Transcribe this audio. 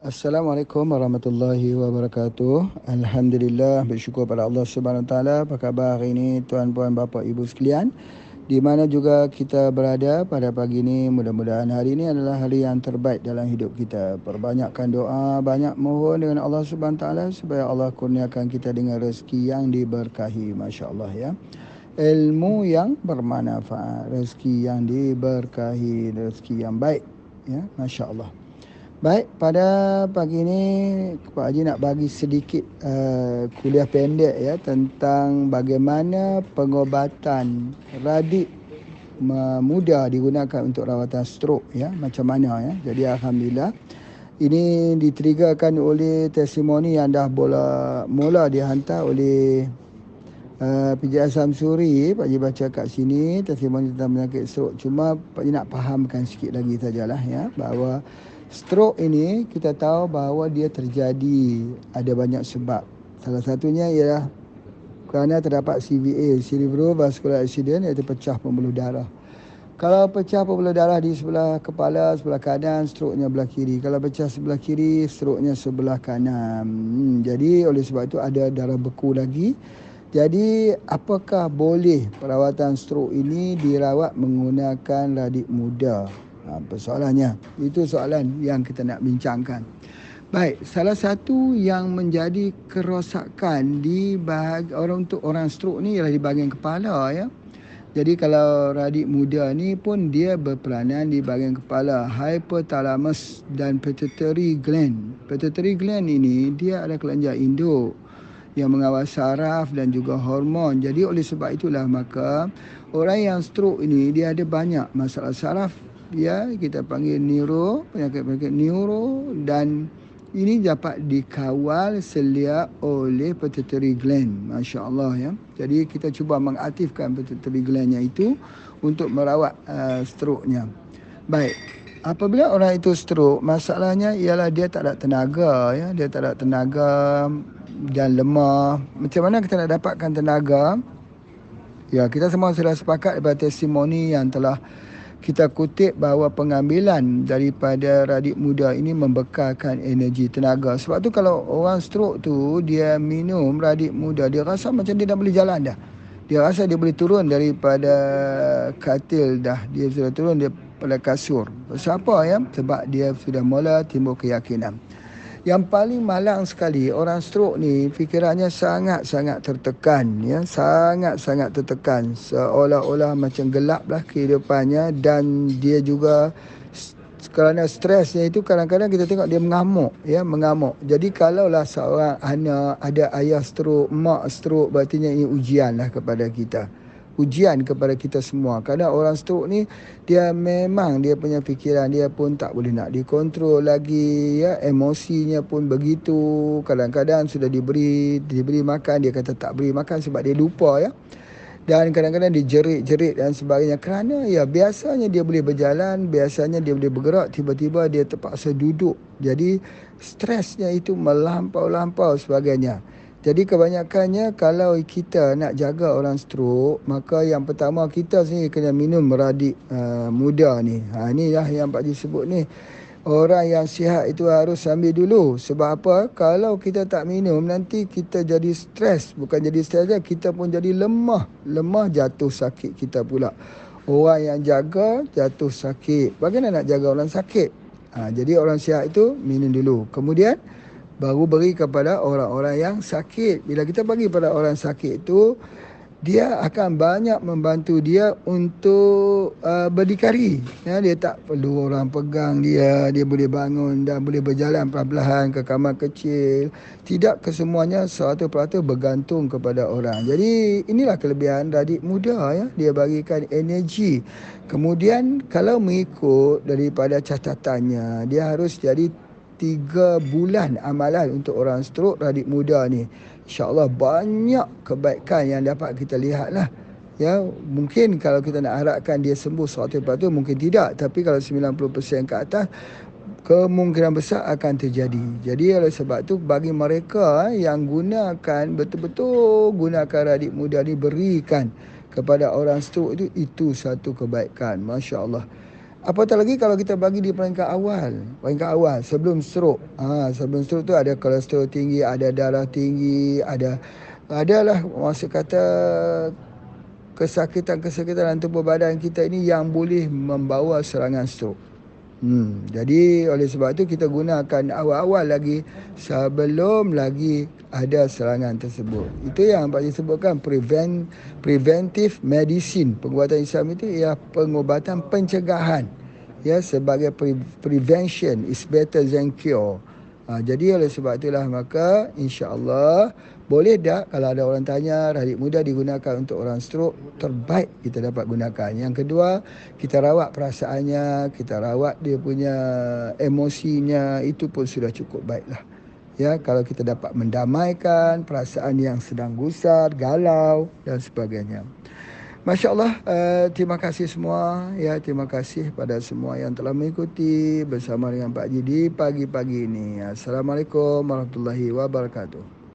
Assalamualaikum warahmatullahi wabarakatuh. Alhamdulillah, bersyukur pada Allah Subhanahu Wa Taala. Apa khabar hari ini tuan puan bapa ibu sekalian? Di mana juga kita berada pada pagi ini, mudah-mudahan hari ini adalah hari yang terbaik dalam hidup kita. Perbanyakkan doa, banyak mohon dengan Allah Subhanahu Wa Taala supaya Allah kurniakan kita dengan rezeki yang diberkahi, masya-Allah ya. Ilmu yang bermanfaat, rezeki yang diberkahi, rezeki yang baik ya, masya-Allah. Baik, pada pagi ini Pak Haji nak bagi sedikit kuliah pendek ya tentang bagaimana pengobatan radik muda digunakan untuk rawatan stroke ya, macam mana ya. Jadi alhamdulillah ini ditriggerkan oleh testimoni yang dah mula dihantar oleh PJS Samsuri. Pak Haji baca kat sini testimoni tentang penyakit stroke. Cuma Pak Haji nak fahamkan sikit lagi sajalah ya, bahawa stroke ini kita tahu bahawa dia terjadi ada banyak sebab. Salah satunya ialah kerana terdapat CVA, cerebrovascular accident, iaitu pecah pembuluh darah. Kalau pecah pembuluh darah di sebelah kepala, sebelah kanan, stroke-nya belah kiri. Kalau pecah sebelah kiri, stroke-nya sebelah kanan. Jadi oleh sebab itu ada darah beku lagi. Jadi apakah boleh perawatan stroke ini dirawat menggunakan radik muda? Persoalannya, itu soalan yang kita nak bincangkan. Baik, salah satu yang menjadi kerosakan di untuk orang stroke ni ialah di bahagian kepala ya. Jadi kalau radik muda ni pun dia berperanan di bahagian kepala, hypothalamus dan pituitary gland. Pituitary gland ini dia ada kelenjar induk yang mengawal saraf dan juga hormon. Jadi oleh sebab itulah maka orang yang stroke ini dia ada banyak masalah saraf ya, kita panggil penyakit-penyakit neuro, dan ini dapat dikawal selia oleh pituitary gland, masya-Allah ya. Jadi kita cuba mengaktifkan pituitary glandnya itu untuk merawat stroke-nya. Baik, apabila orang itu stroke, masalahnya ialah dia tak ada tenaga ya, dia tak ada tenaga dan lemah. Macam mana kita nak dapatkan tenaga? Ya, kita semua sudah sepakat daripada testimoni yang telah kita kutip bahawa pengambilan daripada radik muda ini membekalkan energi tenaga. Sebab tu kalau orang stroke tu dia minum radik muda, dia rasa macam dia dah boleh jalan dah. Dia rasa dia boleh turun daripada katil dah. Dia sudah turun daripada kasur. Sebab apa ya? Sebab dia sudah mula timbul keyakinan. Yang paling malang sekali, orang stroke ni fikirannya sangat-sangat tertekan ya, sangat-sangat tertekan, seolah-olah macam gelaplah kehidupannya, dan dia juga kerana stresnya itu kadang-kadang kita tengok dia mengamuk ya, mengamuk. Jadi kalaulah seorang anak ada ayah stroke, mak stroke, berartinya ini ujianlah kepada kita. Ujian kepada kita semua. Kerana orang stroke ni dia memang dia punya fikiran dia pun tak boleh nak dikontrol lagi ya, emosinya pun begitu. Kadang-kadang sudah diberi makan, dia kata tak beri makan sebab dia lupa ya. Dan kadang-kadang dia jerit-jerit dan sebagainya. Kerana ya biasanya dia boleh berjalan, biasanya dia boleh bergerak, tiba-tiba dia terpaksa duduk. Jadi stresnya itu melampau-lampau sebagainya. Jadi kebanyakannya kalau kita nak jaga orang stroke, maka yang pertama kita sendiri kena minum radik muda ni. Inilah yang Pak Haji sebut ni. Orang yang sihat itu harus ambil dulu. Sebab apa? Kalau kita tak minum, nanti kita jadi stres. Bukan jadi stres saja, kita pun jadi lemah. Lemah, jatuh sakit kita pula. Orang yang jaga jatuh sakit. Bagaimana nak jaga orang sakit? Jadi orang sihat itu minum dulu. Kemudian baru beri kepada orang-orang yang sakit. Bila kita bagi pada orang sakit itu, dia akan banyak membantu dia untuk berdikari. Ya, dia tak perlu orang pegang dia, dia boleh bangun dan boleh berjalan perlahan-lahan ke kamar kecil. Tidak kesemuanya 100% bergantung kepada orang. Jadi inilah kelebihan radik muda ya, dia bagikan energi. Kemudian kalau mengikut daripada catatannya, dia harus jadi 3 bulan amalan untuk orang stroke radik muda ni. InsyaAllah banyak kebaikan yang dapat kita lihat lah. Ya, mungkin kalau kita nak harapkan dia sembuh 100% mungkin tidak. Tapi kalau 90% ke atas, kemungkinan besar akan terjadi. Jadi oleh sebab tu bagi mereka yang gunakan, betul-betul gunakan radik muda ni, berikan kepada orang stroke itu satu kebaikan. Masya Allah. Apatah lagi kalau kita bagi di peringkat awal sebelum stroke. Sebelum stroke tu ada kolesterol tinggi, ada darah tinggi, adalah maksud kata kesakitan-kesakitan dalam tubuh badan kita ini yang boleh membawa serangan stroke. Jadi oleh sebab itu kita gunakan awal-awal lagi sebelum lagi ada serangan tersebut. Itu yang Pak Haji sebutkan preventive medicine. Pengobatan Islam itu ialah pengobatan pencegahan. Ya, sebagai prevention is better than cure. Jadi oleh sebab itulah maka insya-Allah boleh tak kalau ada orang tanya radik muda digunakan untuk orang stroke, terbaik kita dapat gunakan. Yang kedua, kita rawat perasaannya, kita rawat dia punya emosinya, itu pun sudah cukup baiklah. Ya, kalau kita dapat mendamaikan perasaan yang sedang gusar, galau dan sebagainya. Masya-Allah, terima kasih semua ya, terima kasih pada semua yang telah mengikuti bersama dengan Pak Haji di pagi-pagi ini. Assalamualaikum warahmatullahi wabarakatuh.